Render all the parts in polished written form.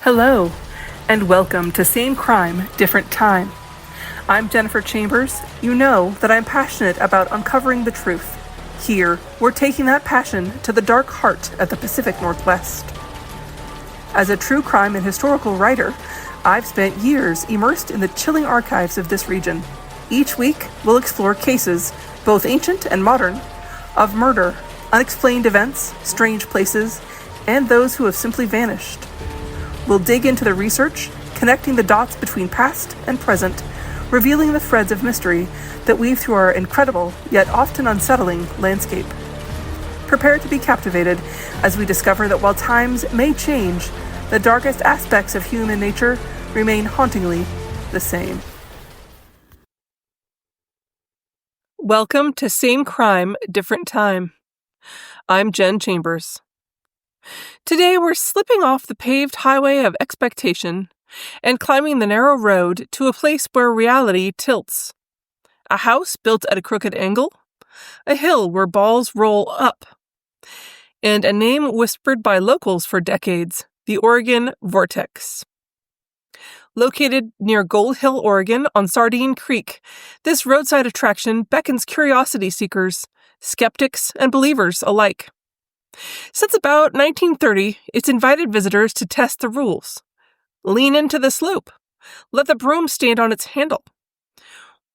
Hello, and welcome to Same Crime, Different Time. I'm Jennifer Chambers. You know that I'm passionate about uncovering the truth. Here, we're taking that passion to the dark heart of the Pacific Northwest. As a true crime and historical writer, I've spent years immersed in the chilling archives of this region. Each week, we'll explore cases, both ancient and modern, of murder, unexplained events, strange places, and those who have simply vanished. We'll dig into the research, connecting the dots between past and present, revealing the threads of mystery that weave through our incredible, yet often unsettling, landscape. Prepare to be captivated as we discover that while times may change, the darkest aspects of human nature remain hauntingly the same. Welcome to Same Crime, Different Time. I'm Jen Chambers. Today we're slipping off the paved highway of expectation and climbing the narrow road to a place where reality tilts. A house built at a crooked angle, a hill where balls roll up, and a name whispered by locals for decades, the Oregon Vortex. Located near Gold Hill, Oregon, on Sardine Creek, this roadside attraction beckons curiosity seekers, skeptics, and believers alike. Since about 1930, it's invited visitors to test the rules. Lean into the slope. Let the broom stand on its handle.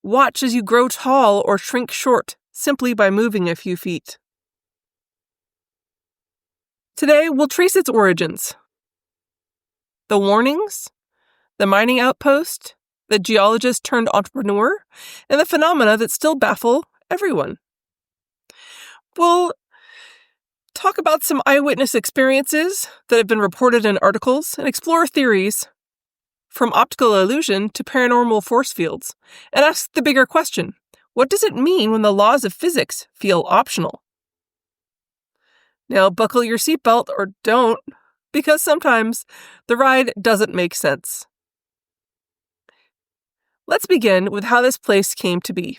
Watch as you grow tall or shrink short simply by moving a few feet. Today, we'll trace its origins. The warnings, the mining outpost, the geologist turned entrepreneur, and the phenomena that still baffle everyone. We'll talk about some eyewitness experiences that have been reported in articles and explore theories from optical illusion to paranormal force fields and ask the bigger question, what does it mean when the laws of physics feel optional? Now buckle your seatbelt or don't, because sometimes the ride doesn't make sense. Let's begin with how this place came to be.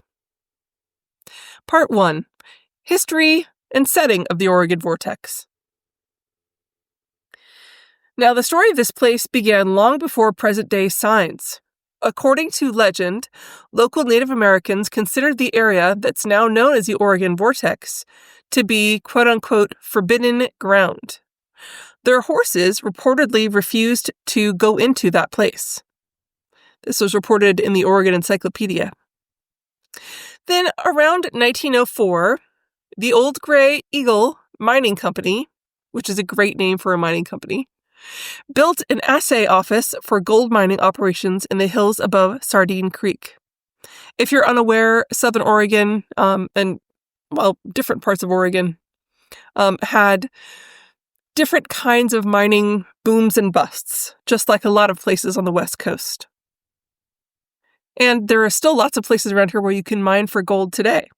Part 1. History and setting of the Oregon Vortex. Now, the story of this place began long before present-day science. According to legend, local Native Americans considered the area that's now known as the Oregon Vortex to be, quote-unquote, forbidden ground. Their horses reportedly refused to go into that place. This was reported in the Oregon Encyclopedia. Then, around 1904, the Old Gray Eagle Mining Company, which is a great name for a mining company, built an assay office for gold mining operations in the hills above Sardine Creek. If you're unaware, Southern Oregon, different parts of Oregon, had different kinds of mining booms and busts, just like a lot of places on the West Coast. And there are still lots of places around here where you can mine for gold today.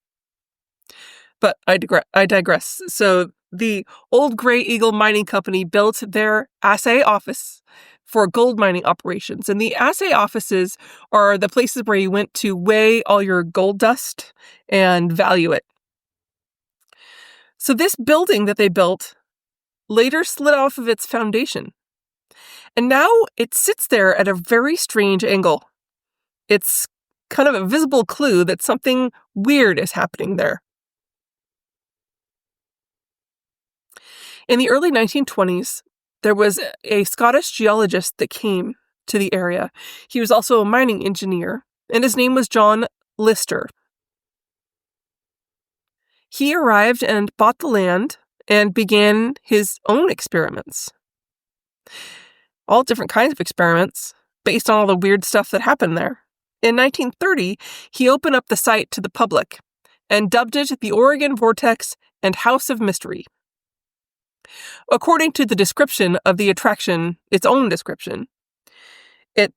But I digress. So the Old Gray Eagle Mining Company built their assay office for gold mining operations. And the assay offices are the places where you went to weigh all your gold dust and value it. So this building that they built later slid off of its foundation. And now it sits there at a very strange angle. It's kind of a visible clue that something weird is happening there. In the early 1920s, there was a Scottish geologist that came to the area. He was also a mining engineer, and his name was John Lister. He arrived and bought the land and began his own experiments. All different kinds of experiments based on all the weird stuff that happened there. In 1930, he opened up the site to the public and dubbed it the Oregon Vortex and House of Mystery. According to the description of the attraction, its own description, it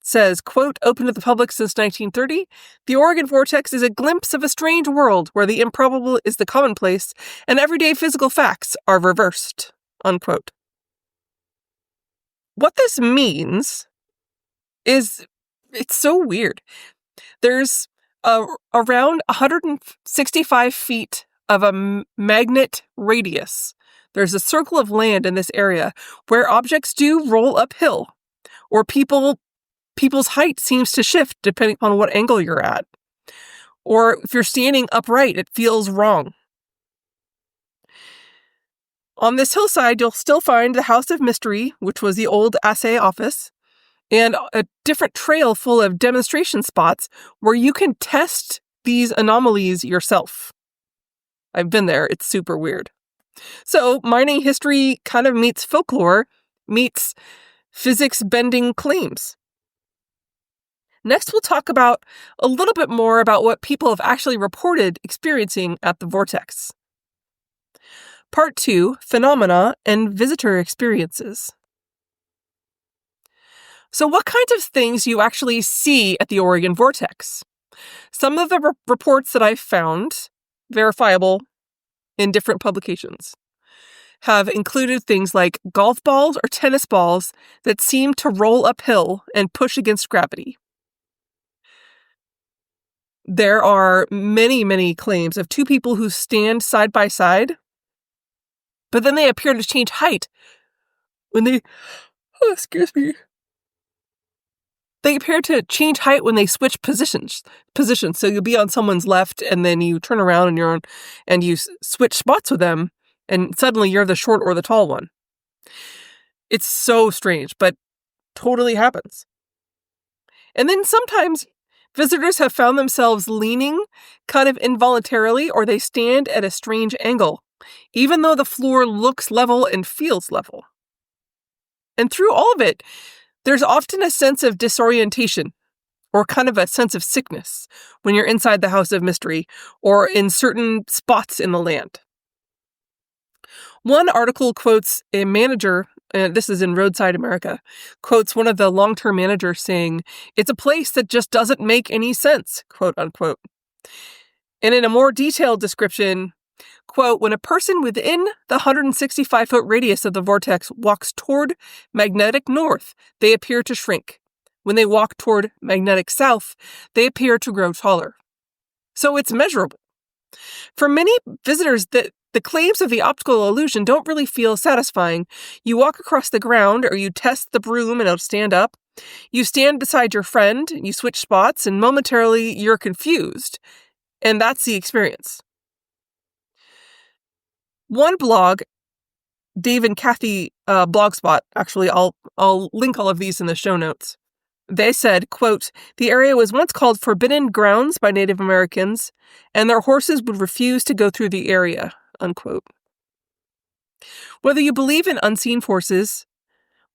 says, quote, open to the public since 1930, the Oregon Vortex is a glimpse of a strange world where the improbable is the commonplace and everyday physical facts are reversed, unquote. What this means is, it's so weird. There's around 165 feet of a magnet radius There's a circle of land in this area where objects do roll uphill, or people's height seems to shift depending on what angle you're at. Or if you're standing upright, it feels wrong. On this hillside, you'll still find the House of Mystery, which was the old assay office, and a different trail full of demonstration spots where you can test these anomalies yourself. I've been there. It's super weird. So mining history kind of meets folklore, meets physics-bending claims. Next, we'll talk about a little bit more about what people have actually reported experiencing at the vortex. Part 2, Phenomena and Visitor Experiences. So what kinds of things do you actually see at the Oregon Vortex? Some of the reports that I've found, verifiable in different publications, have included things like golf balls or tennis balls that seem to roll uphill and push against gravity. There are many, many claims of two people who stand side by side, but then they appear to change height when they... They appear to change height when they switch positions. So you'll be on someone's left, and then you turn around and you switch spots with them, and suddenly you're the short or the tall one. It's so strange, but totally happens. And then sometimes visitors have found themselves leaning kind of involuntarily, or they stand at a strange angle, even though the floor looks level and feels level. And through all of it, there's often a sense of disorientation, or kind of a sense of sickness, when you're inside the House of Mystery, or in certain spots in the land. One article quotes a manager, this is in Roadside America, quotes one of the long-term managers saying, "It's a place that just doesn't make any sense," quote unquote. And in a more detailed description, quote, "When a person within the 165-foot radius of the vortex walks toward magnetic north, they appear to shrink. When they walk toward magnetic south, they appear to grow taller." So it's measurable. For many visitors, the claims of the optical illusion don't really feel satisfying. You walk across the ground, or you test the broom and it'll stand up. You stand beside your friend, you switch spots, and momentarily you're confused. And that's the experience. One blog, Dave and Kathy Blogspot, actually, I'll link all of these in the show notes. They said, quote, "The area was once called Forbidden Grounds by Native Americans, and their horses would refuse to go through the area," unquote. Whether you believe in unseen forces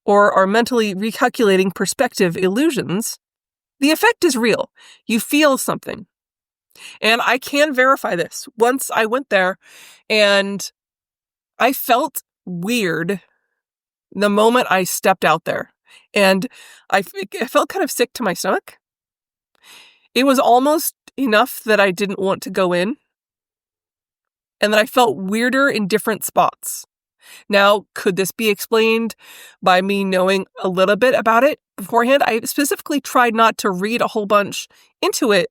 or are mentally recalculating perspective illusions, the effect is real. You feel something. And I can verify this. Once I went there and I felt weird the moment I stepped out there. And I felt kind of sick to my stomach. It was almost enough that I didn't want to go in. And that I felt weirder in different spots. Now, could this be explained by me knowing a little bit about it beforehand? I specifically tried not to read a whole bunch into it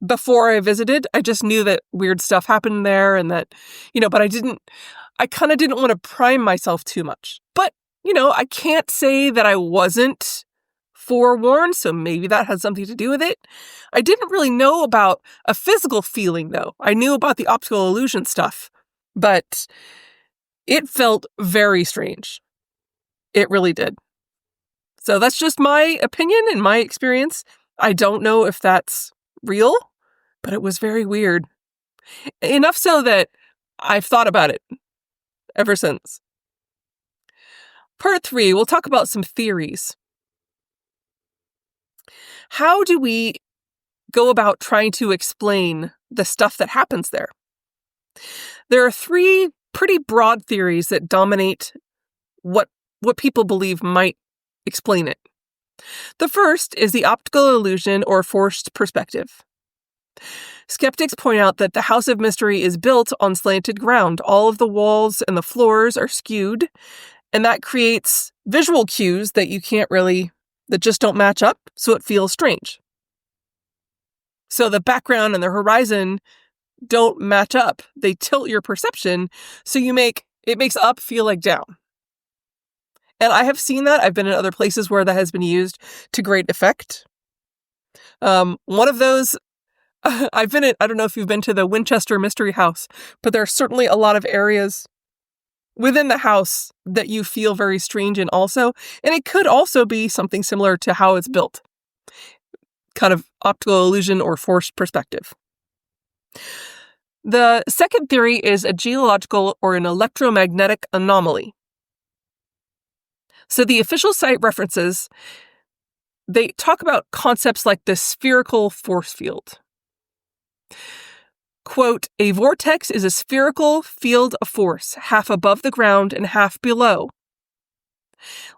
before I visited. I just knew that weird stuff happened there and that, but I kind of didn't want to prime myself too much. But, I can't say that I wasn't forewarned, so maybe that has something to do with it. I didn't really know about a physical feeling, though. I knew about the optical illusion stuff, but it felt very strange. It really did. So that's just my opinion and my experience. I don't know if that's real, but it was very weird. Enough so that I've thought about it ever since. Part 3, we'll talk about some theories. How do we go about trying to explain the stuff that happens there? There are 3 pretty broad theories that dominate what people believe might explain it. The first is the optical illusion or forced perspective. Skeptics point out that the House of Mystery is built on slanted ground. All of the walls and the floors are skewed, and that creates visual cues that that just don't match up, so it feels strange. So the background and the horizon don't match up. They tilt your perception, so you make It makes up feel like down. And I have seen that. I've been in other places where that has been used to great effect. One of those, I don't know if you've been to the Winchester Mystery House, but there are certainly a lot of areas within the house that you feel very strange in also. And it could also be something similar to how it's built. Kind of optical illusion or forced perspective. The second theory is a geological or an electromagnetic anomaly. So the official site references, they talk about concepts like the spherical force field. Quote, a vortex is a spherical field of force, half above the ground and half below.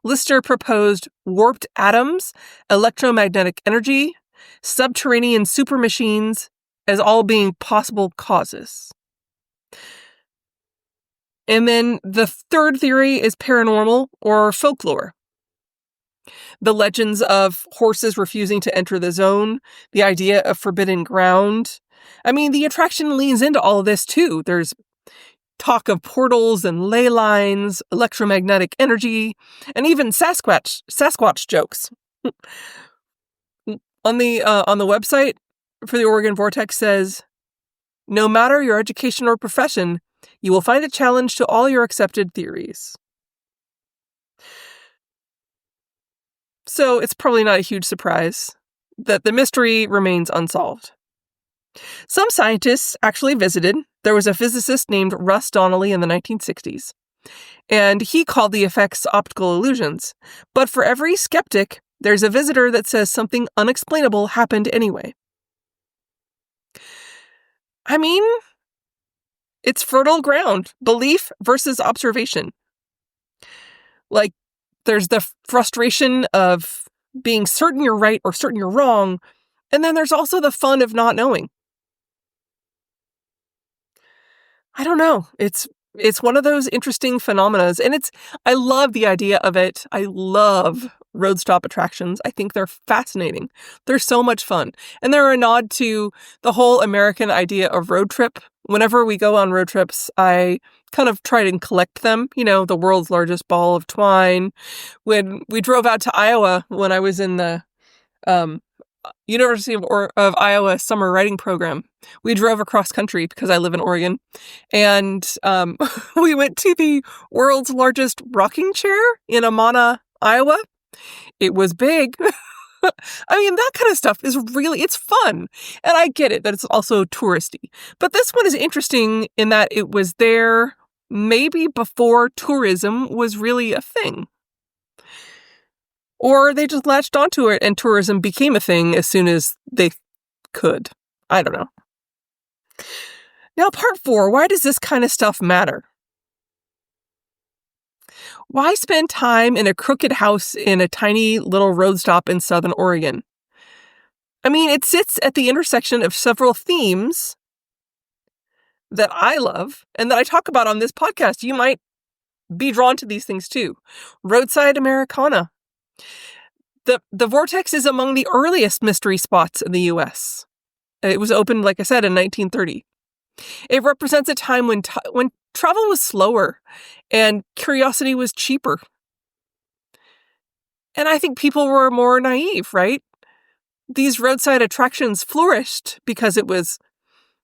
Lister proposed warped atoms, electromagnetic energy, subterranean supermachines as all being possible causes. And then the third theory is paranormal or folklore. The legends of horses refusing to enter the zone, the idea of forbidden ground. I mean, the attraction leans into all of this too. There's talk of portals and ley lines, electromagnetic energy, and even Sasquatch jokes. On the website for the Oregon Vortex says, no matter your education or profession, you will find a challenge to all your accepted theories. So it's probably not a huge surprise that the mystery remains unsolved. Some scientists actually visited. There was a physicist named Russ Donnelly in the 1960s, and he called the effects optical illusions. But for every skeptic, there's a visitor that says something unexplainable happened anyway. I mean, it's fertile ground, belief versus observation. Like, there's the frustration of being certain you're right or certain you're wrong, and then there's also the fun of not knowing. I don't know. It's one of those interesting phenomena, and I love the idea of it. I love road stop attractions. I think they're fascinating. They're so much fun. And they're a nod to the whole American idea of road trip. Whenever we go on road trips, I kind of try to collect them, the world's largest ball of twine. When we drove out to Iowa, when I was in the University of Iowa summer writing program, we drove across country because I live in Oregon, and we went to the world's largest rocking chair in Amana, Iowa. It was big. I mean, that kind of stuff it's fun. And I get it that it's also touristy. But this one is interesting in that it was there maybe before tourism was really a thing. Or they just latched onto it and tourism became a thing as soon as they could. I don't know. Now, part 4, why does this kind of stuff matter? Why spend time in a crooked house in a tiny little road stop in Southern Oregon? I mean, it sits at the intersection of several themes that I love and that I talk about on this podcast. You might be drawn to these things too. Roadside Americana. The Vortex is among the earliest mystery spots in the U.S. It was opened, like I said, in 1930. It represents a time when travel was slower and curiosity was cheaper. And I think people were more naive, right? These roadside attractions flourished because it was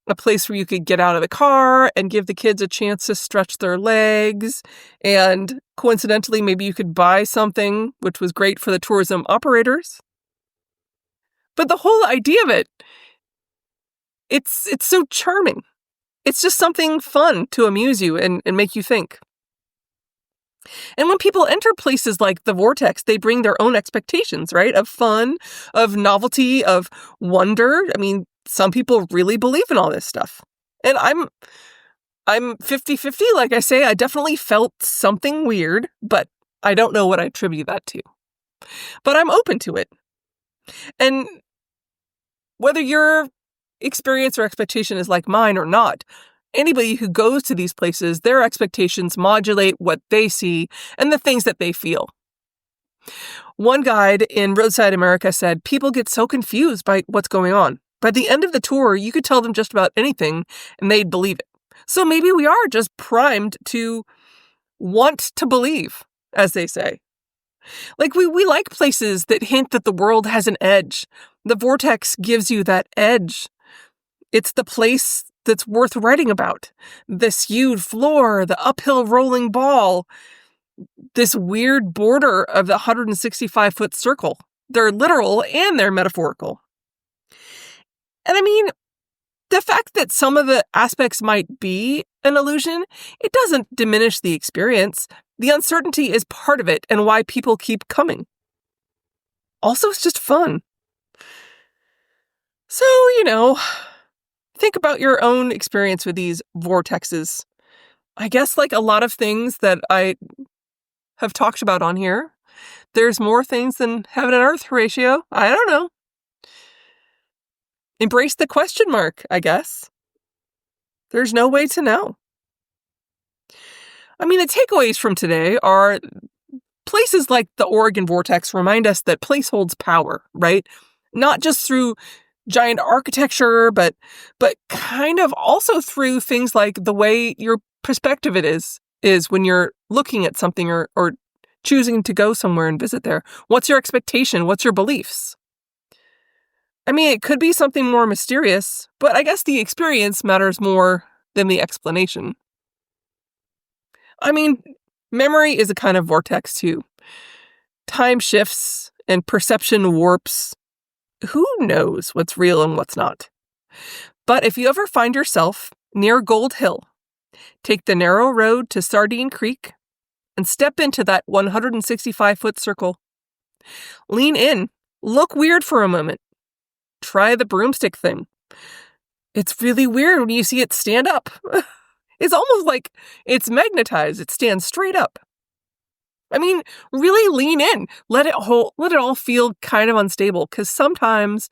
a place where you could get out of the car and give the kids a chance to stretch their legs. And coincidentally, maybe you could buy something, which was great for the tourism operators. But the whole idea of it, it's so charming. It's just something fun to amuse you and make you think. And when people enter places like the Vortex, they bring their own expectations, right? Of fun, of novelty, of wonder. I mean, some people really believe in all this stuff. And I'm 50-50. Like I say, I definitely felt something weird, but I don't know what I attribute that to. But I'm open to it. And whether your experience or expectation is like mine or not, anybody who goes to these places, their expectations modulate what they see and the things that they feel. One guide in Roadside America said, people get so confused by what's going on. By the end of the tour, you could tell them just about anything and they'd believe it. So maybe we are just primed to want to believe, as they say. Like, we like places that hint that the world has an edge. The vortex gives you that edge. It's the place that's worth writing about. The hewed floor, the uphill rolling ball, this weird border of the 165-foot circle. They're literal and they're metaphorical. And I mean, the fact that some of the aspects might be an illusion, it doesn't diminish the experience. The uncertainty is part of it and why people keep coming. Also, it's just fun. So, think about your own experience with these vortexes. I guess like a lot of things that I have talked about on here, there's more things than heaven and earth, Horatio. I don't know. Embrace the question mark, I guess. There's no way to know. I mean, the takeaways from today are places like the Oregon Vortex remind us that place holds power, right? Not just through giant architecture, but kind of also through things like the way your perspective it is when you're looking at something or choosing to go somewhere and visit there. What's your expectation? What's your beliefs? I mean, it could be something more mysterious, but I guess the experience matters more than the explanation. I mean, memory is a kind of vortex too. Time shifts and perception warps. Who knows what's real and what's not? But if you ever find yourself near Gold Hill, take the narrow road to Sardine Creek and step into that 165-foot circle. Lean in, look weird for a moment. Try the broomstick thing. It's really weird when you see it stand up. It's almost like it's magnetized. It stands straight up. I mean, really lean in. Let it all feel kind of unstable, because sometimes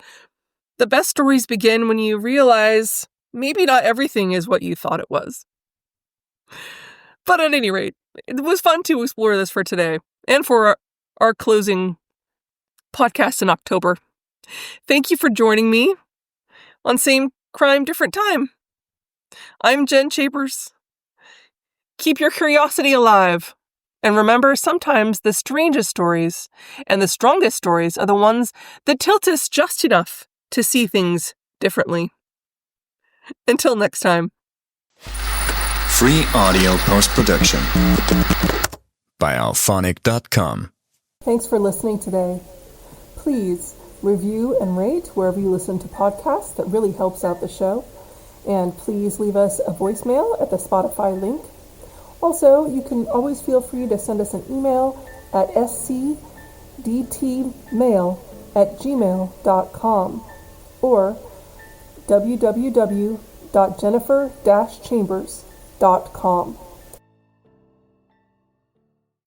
the best stories begin when you realize maybe not everything is what you thought it was. But at any rate, it was fun to explore this for today and for our closing podcast in October. Thank you for joining me on Same Crime, Different Time. I'm Jen Chapers. Keep your curiosity alive. And remember, sometimes the strangest stories and the strongest stories are the ones that tilt us just enough to see things differently. Until next time. Free audio post-production by alphonic.com. Thanks for listening today. Please review and rate wherever you listen to podcasts. That really helps out the show. And please leave us a voicemail at the Spotify link. Also, you can always feel free to send us an email at scdtmail@gmail.com or www.jennifer-chambers.com.